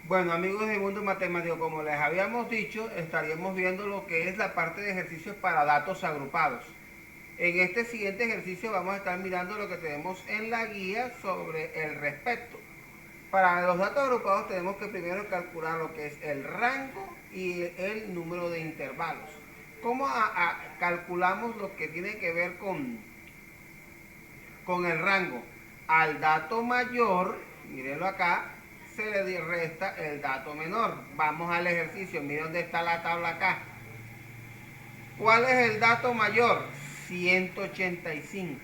Bueno, amigos de Mundo Matemático, como les habíamos dicho, estaríamos viendo lo que es la parte de ejercicios para datos agrupados. En este siguiente ejercicio vamos a estar mirando lo que tenemos en la guía sobre el respecto. Para los datos agrupados tenemos que primero calcular lo que es el rango y el número de intervalos. ¿Cómo calculamos lo que tiene que ver con el rango? Al dato mayor, mírenlo acá, se le resta el dato menor. Vamos al ejercicio, miren dónde está la tabla acá. ¿Cuál es el dato mayor? 185.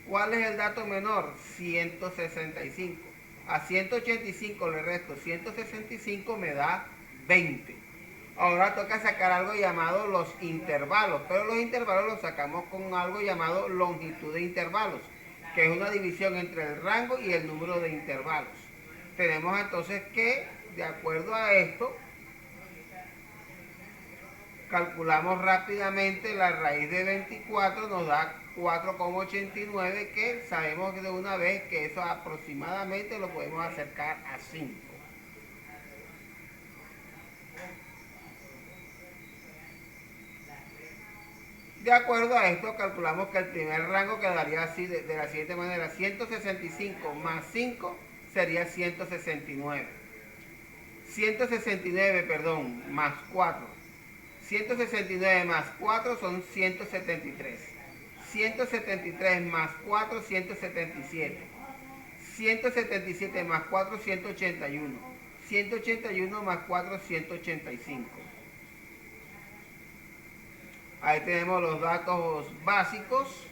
¿Cuál es el dato menor? 165. A 185 le resto 165, me da 20. Ahora toca sacar algo llamado los intervalos, pero los intervalos los sacamos con algo llamado longitud de intervalos, que es una división entre el rango y el número de intervalos. Tenemos entonces que, de acuerdo a esto, calculamos rápidamente la raíz de 24, nos da 4,89, que sabemos de una vez que eso aproximadamente lo podemos acercar a 5. De acuerdo a esto, calculamos que el primer rango quedaría así de la siguiente manera: 165 más 5 sería 169. 169, perdón, más 4. 169 más 4 son 173. 173 más 4, 177. 177 más 4, 181. 181 más 4, 185. Ahí tenemos los datos básicos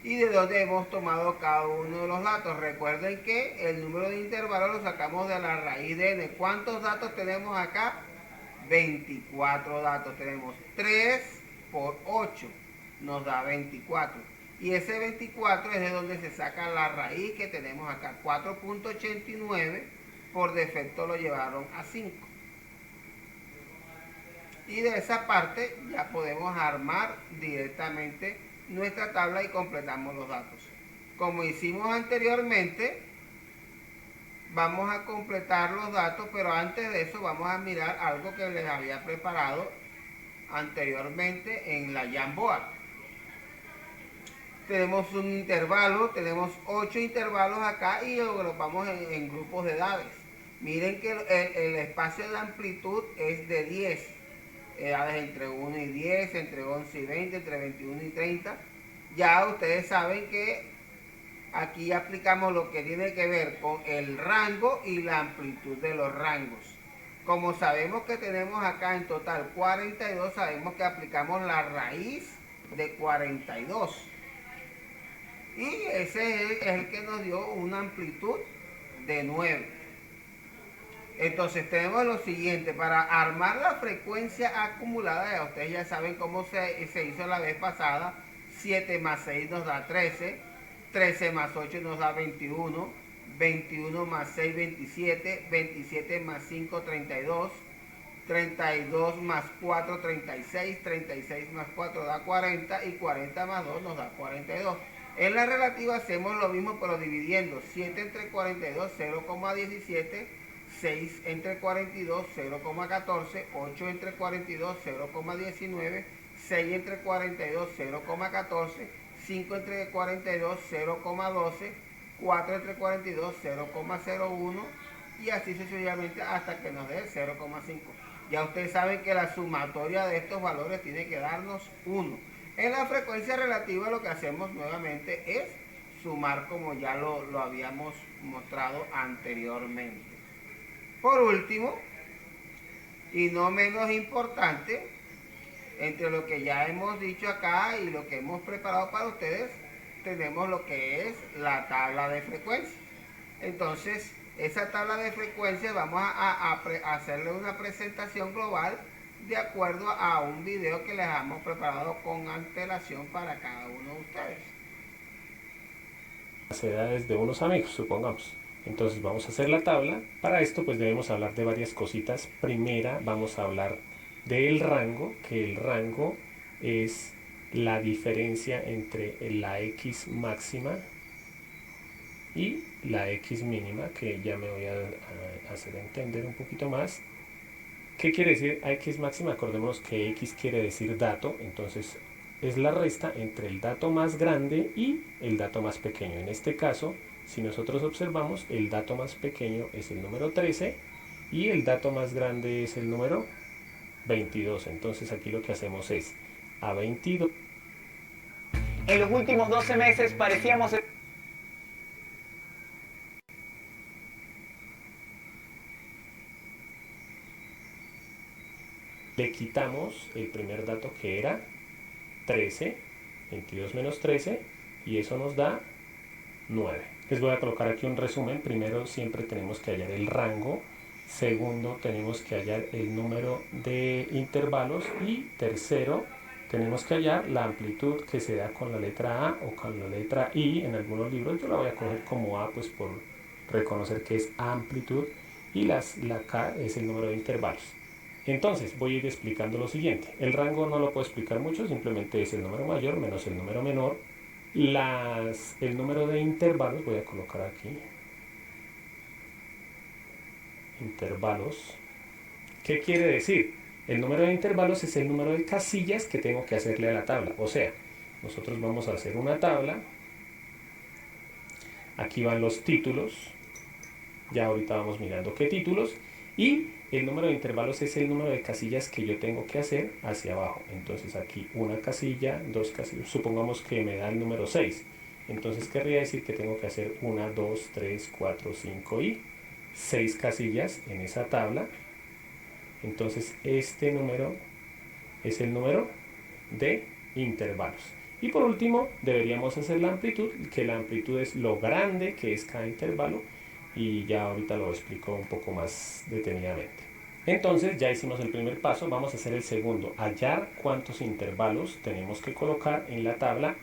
y de dónde hemos tomado cada uno de los datos. Recuerden que el número de intervalos lo sacamos de la raíz de n. ¿Cuántos datos tenemos acá? 24 datos. Tenemos 3 por 8, nos da 24. Y ese 24 es de donde se saca la raíz que tenemos acá, 4,89. Por defecto lo llevaron a 5. Y de esa parte ya podemos armar directamente nuestra tabla y completamos los datos. Como hicimos anteriormente, vamos a completar los datos, pero antes de eso vamos a mirar algo que les había preparado anteriormente en la Jamboard. Tenemos un intervalo, tenemos 8 intervalos acá y lo agrupamos en grupos de edades. Miren que el espacio de amplitud es de 10. Edades entre 1 y 10, entre 11 y 20, entre 21 y 30. Ya ustedes saben que aquí aplicamos lo que tiene que ver con el rango y la amplitud de los rangos. Como sabemos que tenemos acá en total 42, sabemos que aplicamos la raíz de 42. Y ese es el que nos dio una amplitud de 9. Entonces tenemos lo siguiente: para armar la frecuencia acumulada, ya ustedes ya saben cómo se hizo la vez pasada. 7 más 6 nos da 13, 13 más 8 nos da 21, 21 más 6, 27, 27 más 5, 32, 32 más 4, 36, 36 más 4 da 40 y 40 más 2 nos da 42. En la relativa hacemos lo mismo, pero dividiendo 7 entre 42, 0,17, 6 entre 42, 0,14, 8 entre 42, 0,19, 6 entre 42, 0,14, 5 entre 42, 0,12, 4 entre 42, 0,01 y así sucesivamente hasta que nos dé 0,5. Ya ustedes saben que la sumatoria de estos valores tiene que darnos 1. En la frecuencia relativa lo que hacemos nuevamente es sumar, como ya lo habíamos mostrado anteriormente. Por último, y no menos importante, entre lo que ya hemos dicho acá y lo que hemos preparado para ustedes, tenemos lo que es la tabla de frecuencias. Entonces, esa tabla de frecuencias vamos a hacerle una presentación global de acuerdo a un video que les hemos preparado con antelación para cada uno de ustedes. Las edades de unos amigos, supongamos. Entonces vamos a hacer la tabla. Para esto pues debemos hablar de varias cositas. Primera vamos a hablar del rango, que el rango es la diferencia entre la x máxima y la X mínima, que ya me voy a hacer entender un poquito más. ¿Qué quiere decir X máxima? Acordémonos que X quiere decir dato, entonces es la resta entre el dato más grande y el dato más pequeño. En este caso, si nosotros observamos, el dato más pequeño es el número 13 y el dato más grande es el número 22. Entonces aquí lo que hacemos es a 22. En los últimos 12 meses parecíamos... Le quitamos el primer dato que era 13, 22 menos 13, y eso nos da 9. Les voy a colocar aquí un resumen. Primero, siempre tenemos que hallar el rango. Segundo, tenemos que hallar el número de intervalos. Y tercero, tenemos que hallar la amplitud que se da con la letra A o con la letra I. En algunos libros yo la voy a coger como A, pues por reconocer que es amplitud. Y la K es el número de intervalos. Entonces voy a ir explicando lo siguiente. El rango no lo puedo explicar mucho, simplemente es el número mayor menos el número menor. El número de intervalos, voy a colocar aquí intervalos. ¿Qué quiere decir? El número de intervalos es el número de casillas que tengo que hacerle a la tabla. O sea, nosotros vamos a hacer una tabla. Aquí van los títulos. Ya ahorita vamos mirando qué títulos. Y el número de intervalos es el número de casillas que yo tengo que hacer hacia abajo. Entonces aquí una casilla, dos casillas. Supongamos que me da el número 6. Entonces querría decir que tengo que hacer 1, 2, 3, 4, 5 y 6 casillas en esa tabla. Entonces este número es el número de intervalos. Y por último deberíamos hacer la amplitud, que la amplitud es lo grande que es cada intervalo. Y ya ahorita lo explico un poco más detenidamente. Entonces ya hicimos el primer paso, vamos a hacer el segundo, hallar cuántos intervalos tenemos que colocar en la tabla.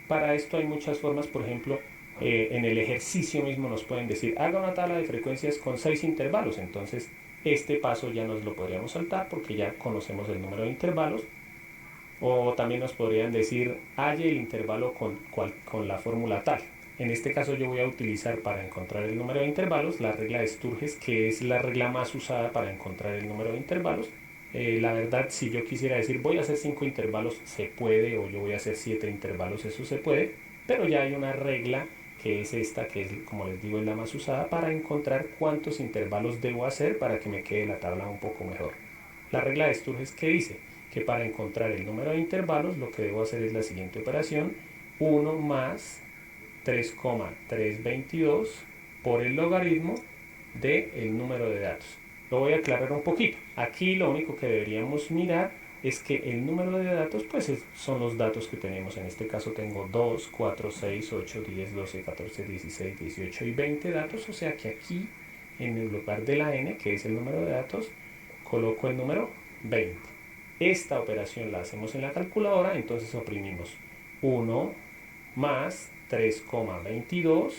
Para esto hay muchas formas, por ejemplo, en el ejercicio mismo nos pueden decir, haga una tabla de frecuencias con 6 intervalos. Entonces este paso ya nos lo podríamos saltar porque ya conocemos el número de intervalos. O también nos podrían decir, halle el intervalo con la fórmula tal. En este caso yo voy a utilizar para encontrar el número de intervalos la regla de Sturges, que es la regla más usada para encontrar el número de intervalos. La verdad, si yo quisiera decir voy a hacer 5 intervalos, se puede, o yo voy a hacer 7 intervalos, eso se puede, pero ya hay una regla que es esta, que es, como les digo, es la más usada para encontrar cuántos intervalos debo hacer para que me quede la tabla un poco mejor. La regla de Sturges, ¿qué dice? Que para encontrar el número de intervalos lo que debo hacer es la siguiente operación: 1 más 3,322 por el logaritmo del número de datos. Lo voy a aclarar un poquito. Aquí lo único que deberíamos mirar es que el número de datos pues son los datos que tenemos. En este caso tengo 2, 4, 6, 8, 10, 12, 14, 16, 18 y 20 datos. O sea que aquí en el lugar de la n, que es el número de datos, coloco el número 20. Esta operación la hacemos en la calculadora, entonces oprimimos 1 más 3,22,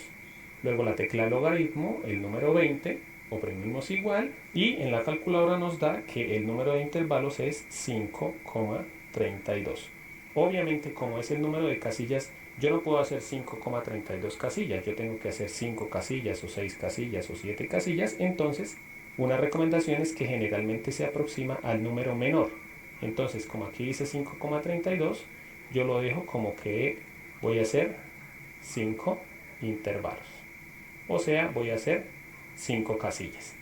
luego la tecla logaritmo, el número 20, oprimimos igual y en la calculadora nos da que el número de intervalos es 5,32. Obviamente, como es el número de casillas, yo no puedo hacer 5,32 casillas, yo tengo que hacer 5 casillas o 6 casillas o 7 casillas. Entonces una recomendación es que generalmente se aproxima al número menor. Entonces, como aquí dice 5,32, yo lo dejo como que voy a hacer 5 intervalos. O sea, voy a hacer 5 casillas.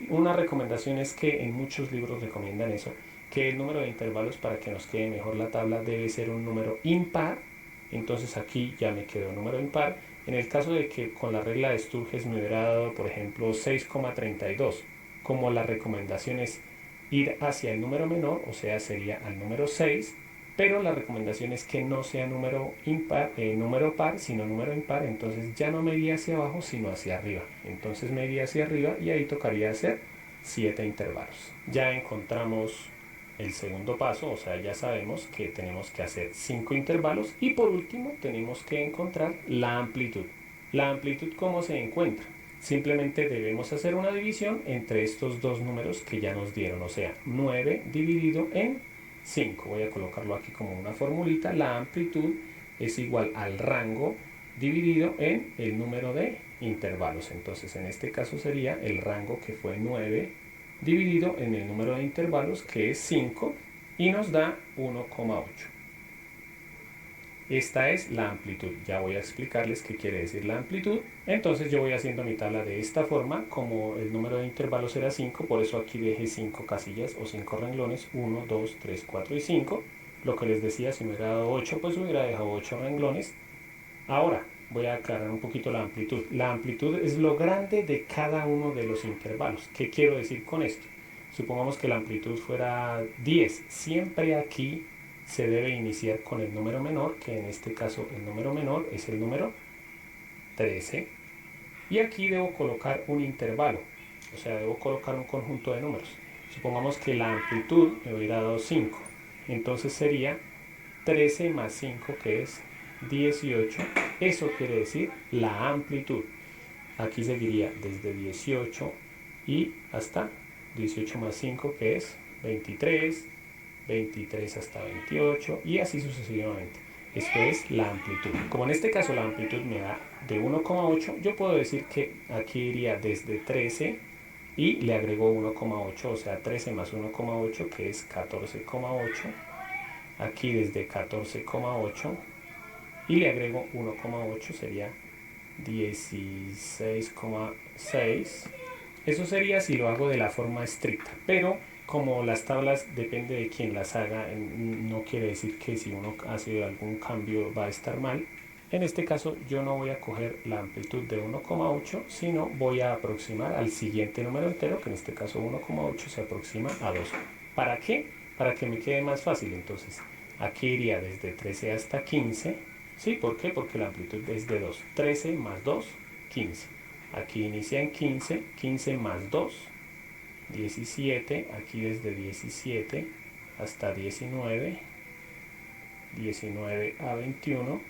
Una recomendación es que en muchos libros recomiendan eso, que el número de intervalos, para que nos quede mejor la tabla, debe ser un número impar. Entonces aquí ya me quedó un número impar. En el caso de que con la regla de Sturges me hubiera dado, por ejemplo, 6,32, como la recomendación es ir hacia el número menor, o sea, sería al número 6, pero la recomendación es que no sea número par, sino número impar. Entonces ya no me iría hacia abajo, sino hacia arriba. Entonces me iría hacia arriba y ahí tocaría hacer 7 intervalos. Ya encontramos el segundo paso, o sea, ya sabemos que tenemos que hacer 5 intervalos y por último tenemos que encontrar la amplitud. La amplitud, ¿cómo se encuentra? Simplemente debemos hacer una división entre estos dos números que ya nos dieron, o sea, 9 dividido en 5. Voy a colocarlo aquí como una formulita. La amplitud es igual al rango dividido en el número de intervalos. Entonces en este caso sería el rango, que fue 9, dividido en el número de intervalos, que es 5, y nos da 1,8. Esta es la amplitud. Ya voy a explicarles qué quiere decir la amplitud. Entonces yo voy haciendo mi tabla de esta forma. Como el número de intervalos era 5, por eso aquí dejé 5 casillas o 5 renglones. 1, 2, 3, 4 y 5. Lo que les decía, si me hubiera dado 8, pues hubiera dejado 8 renglones. Ahora voy a aclarar un poquito la amplitud. La amplitud es lo grande de cada uno de los intervalos. ¿Qué quiero decir con esto? Supongamos que la amplitud fuera 10. Siempre aquí se debe iniciar con el número menor, que en este caso el número menor es el número 13. Y aquí debo colocar un intervalo, o sea, debo colocar un conjunto de números. Supongamos que la amplitud me hubiera dado 5. Entonces sería 13 más 5, que es 18. Eso quiere decir la amplitud. Aquí seguiría desde 18 y hasta 18 más 5, que es 23, 23 hasta 28 y así sucesivamente. Esto es la amplitud. Como en este caso la amplitud me da de 1,8, yo puedo decir que aquí iría desde 13 y le agrego 1,8, o sea 13 más 1,8, que es 14,8. Aquí desde 14,8 y le agrego 1,8, sería 16,6. Eso sería si lo hago de la forma estricta, pero como las tablas depende de quién las haga, no quiere decir que si uno hace algún cambio va a estar mal. En este caso yo no voy a coger la amplitud de 1,8, sino voy a aproximar al siguiente número entero, que en este caso 1,8 se aproxima a 2. ¿Para qué? Para que me quede más fácil. Entonces aquí iría desde 13 hasta 15. ¿Sí? ¿Por qué? Porque la amplitud es de 2. 13 más 2, 15. Aquí inicia en 15, 15 más 2, 17, aquí desde 17 hasta 19, 19 a 21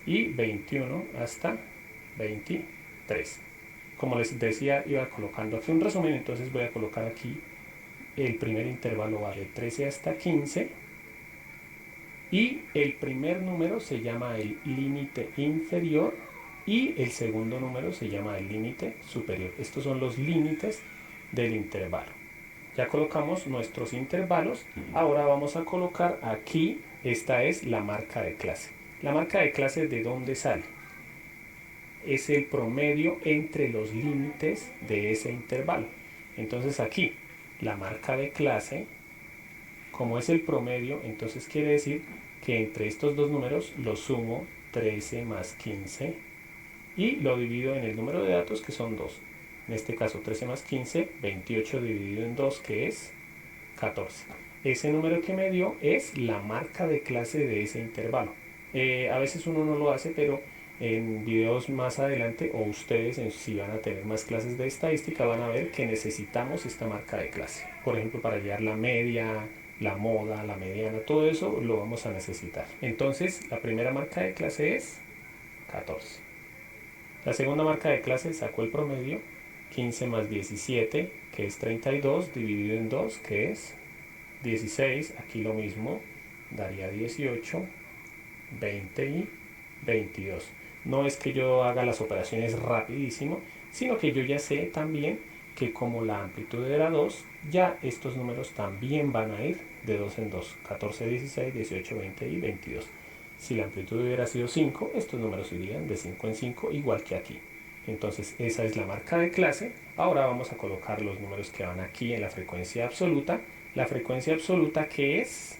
y 21 hasta 23. Como les decía, iba colocando aquí un resumen, entonces voy a colocar aquí el primer intervalo va de 13 hasta 15 y el primer número se llama el límite inferior y el segundo número se llama el límite superior. Estos son los límites del intervalo. Ya colocamos nuestros intervalos. Ahora vamos a colocar aquí, esta es la marca de clase. La marca de clase, ¿de dónde sale? Es el promedio entre los límites de ese intervalo. Entonces aquí, la marca de clase, como es el promedio, entonces quiere decir que entre estos dos números los sumo 13 más 15 y lo divido en el número de datos, que son 2. En este caso 13 más 15, 28 dividido en 2, que es 14. Ese número que me dio es la marca de clase de ese intervalo. A veces uno no lo hace, pero en videos más adelante, o ustedes si van a tener más clases de estadística, van a ver que necesitamos esta marca de clase. Por ejemplo, para hallar la media, la moda, la mediana, todo eso lo vamos a necesitar. Entonces, la primera marca de clase es 14. La segunda marca de clase sacó el promedio, 15 más 17, que es 32, dividido en 2, que es 16. Aquí lo mismo, daría 18, 20 y 22. No es que yo haga las operaciones rapidísimo, sino que yo ya sé también que como la amplitud era 2, ya estos números también van a ir de 2 en 2. 14, 16, 18, 20 y 22. Si la amplitud hubiera sido 5, estos números irían de 5 en 5, igual que aquí. Entonces esa es la marca de clase. Ahora vamos a colocar los números que van aquí en la frecuencia absoluta. La frecuencia absoluta, que es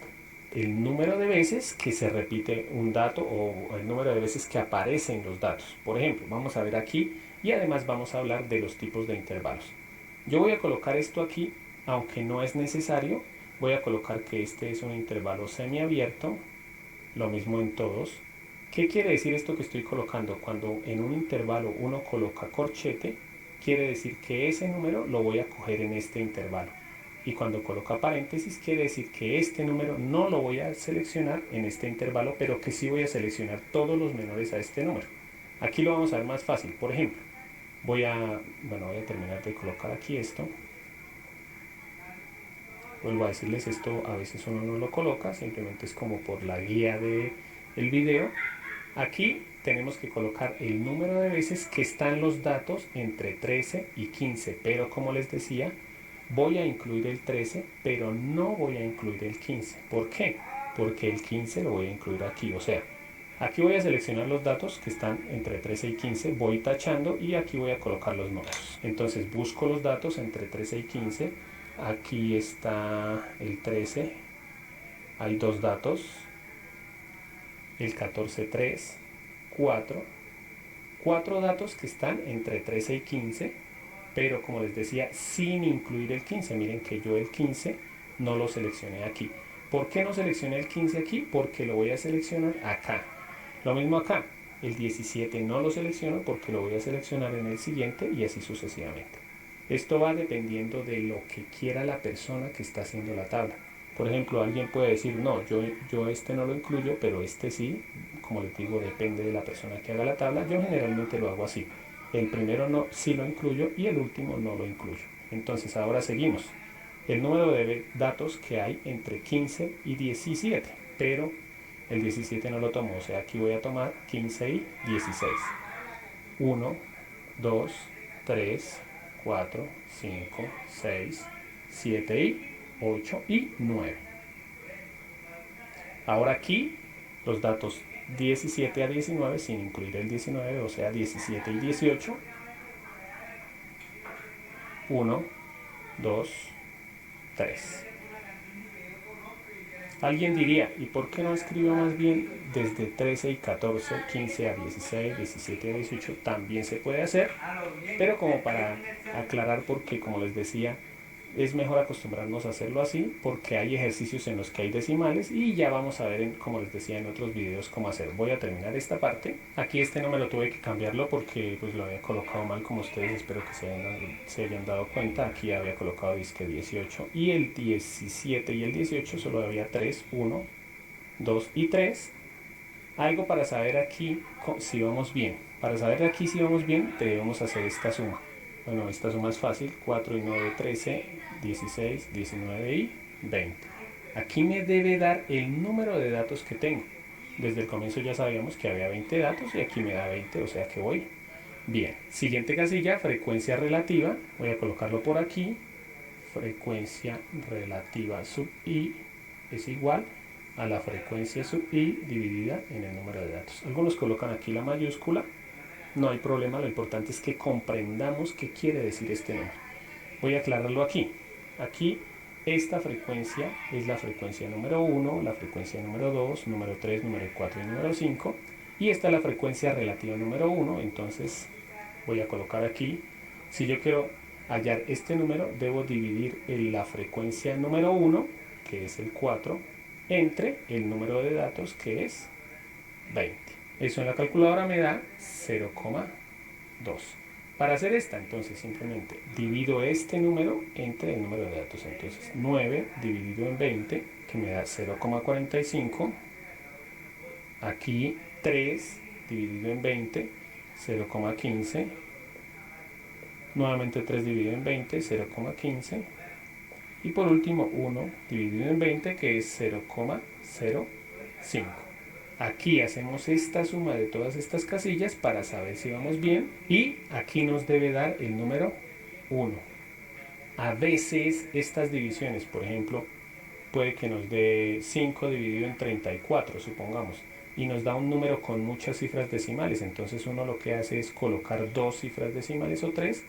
el número de veces que se repite un dato o el número de veces que aparecen los datos. Por ejemplo, vamos a ver aquí y además vamos a hablar de los tipos de intervalos. Yo voy a colocar esto aquí, aunque no es necesario. Voy a colocar que este es un intervalo semiabierto, lo mismo en todos. ¿Qué quiere decir esto que estoy colocando? Cuando en un intervalo uno coloca corchete, quiere decir que ese número lo voy a coger en este intervalo. Y cuando coloca paréntesis, quiere decir que este número no lo voy a seleccionar en este intervalo, pero que sí voy a seleccionar todos los menores a este número. Aquí lo vamos a ver más fácil. Por ejemplo, voy a terminar de colocar aquí esto. Vuelvo a decirles, esto a veces uno no lo coloca, simplemente es como por la guía del video. Aquí tenemos que colocar el número de veces que están los datos entre 13 y 15, pero como les decía, voy a incluir el 13, pero no voy a incluir el 15. ¿Por qué? Porque el 15 lo voy a incluir aquí, o sea, aquí voy a seleccionar los datos que están entre 13 y 15, voy tachando y aquí voy a colocar los números. Entonces busco los datos entre 13 y 15, aquí está el 13, hay dos datos, el 14, 3, 4 datos que están entre 13 y 15, pero como les decía, sin incluir el 15. Miren que yo el 15 no lo seleccioné aquí. ¿Por qué no seleccioné el 15 aquí? Porque lo voy a seleccionar acá. Lo mismo acá, el 17 no lo selecciono porque lo voy a seleccionar en el siguiente y así sucesivamente. Esto va dependiendo de lo que quiera la persona que está haciendo la tabla. Por ejemplo, alguien puede decir, no, yo este no lo incluyo, pero este sí. Como les digo, depende de la persona que haga la tabla. Yo generalmente lo hago así. El primero no, sí lo incluyo y el último no lo incluyo. Entonces ahora seguimos. El número de datos que hay entre 15 y 17, pero el 17 no lo tomo, o sea, aquí voy a tomar 15 y 16. 1, 2, 3, 4, 5, 6, 7 y 8 y 9. Ahora aquí los datos 17 a 19 sin incluir el 19, o sea 17 y 18. 1, 2, 3. Alguien diría, ¿y por qué no escribo más bien desde 13 y 14, 15 a 16, 17 a 18? También se puede hacer, pero como para aclarar, porque como les decía, es mejor acostumbrarnos a hacerlo así, porque hay ejercicios en los que hay decimales y ya vamos a ver, como les decía en otros videos, cómo hacer. Voy a terminar esta parte. Aquí este número tuve que cambiarlo porque pues lo había colocado mal, como ustedes espero que se hayan dado cuenta. Aquí había colocado disque 18 y el 17 y el 18 solo había 3, 1, 2 y 3. Algo para saber aquí si vamos bien. Para saber aquí si vamos bien, debemos hacer esta suma. Bueno, esta suma es fácil, 4 y 9, 13, 16, 19 y 20. Aquí me debe dar el número de datos que tengo. Desde el comienzo ya sabíamos que había 20 datos y aquí me da 20, o sea que voy bien. Siguiente casilla, frecuencia relativa. Voy a colocarlo por aquí. Frecuencia relativa sub i es igual a la frecuencia sub i dividida en el número de datos. Algunos colocan aquí la mayúscula. No hay problema, lo importante es que comprendamos qué quiere decir este número. Voy a aclararlo aquí. Aquí esta frecuencia es la frecuencia número 1, la frecuencia número 2, número 3, número 4 y número 5. Y esta es la frecuencia relativa número 1, entonces voy a colocar aquí. Si yo quiero hallar este número, debo dividir la frecuencia número 1, que es el 4, entre el número de datos, que es 20. Eso en la calculadora me da 0,2. Para hacer esta, entonces simplemente divido este número entre el número de datos. Entonces 9 dividido en 20, que me da 0,45. Aquí 3 dividido en 20, 0,15. Nuevamente 3 dividido en 20, 0,15. Y por último 1 dividido en 20, que es 0,05. Aquí hacemos esta suma de todas estas casillas para saber si vamos bien y aquí nos debe dar el número 1. A veces estas divisiones, por ejemplo, puede que nos dé 5 dividido en 34, supongamos, y nos da un número con muchas cifras decimales. Entonces uno lo que hace es colocar 2 cifras decimales o 3.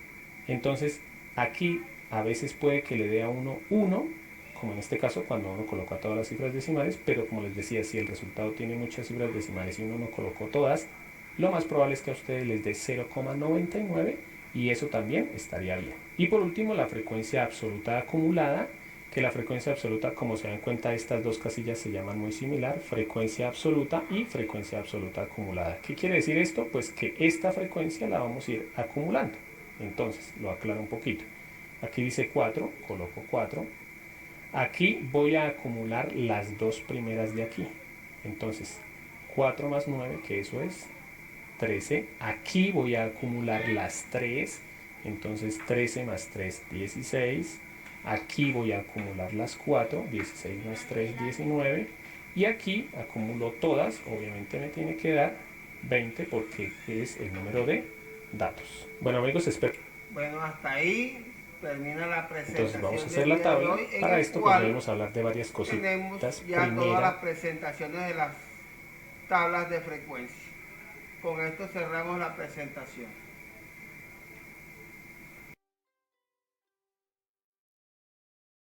Entonces aquí a veces puede que le dé a uno 1, como en este caso cuando uno coloca todas las cifras decimales, pero como les decía, si el resultado tiene muchas cifras decimales y uno no colocó todas, lo más probable es que a ustedes les dé 0,99 y eso también estaría bien. Y por último, la frecuencia absoluta acumulada, que la frecuencia absoluta, como se dan cuenta, estas dos casillas se llaman muy similar, frecuencia absoluta y frecuencia absoluta acumulada. ¿Qué quiere decir esto? Pues que esta frecuencia la vamos a ir acumulando. Entonces, lo aclaro un poquito. Aquí dice 4, coloco 4. Aquí voy a acumular las dos primeras de aquí. Entonces, 4 más 9, que eso es 13. Aquí voy a acumular las 3. Entonces, 13 más 3, 16. Aquí voy a acumular las 4. 16 más 3, 19. Y aquí acumulo todas. Obviamente me tiene que dar 20 porque es el número de datos. Bueno amigos, espero. Bueno, hasta ahí termina la presentación. Entonces vamos a hacer del la día de tabla. hoy, en Para el esto pues cual debemos hablar de varias tenemos cositas. ya todas las Primera, presentaciones de las tablas de frecuencia. Con esto cerramos la presentación.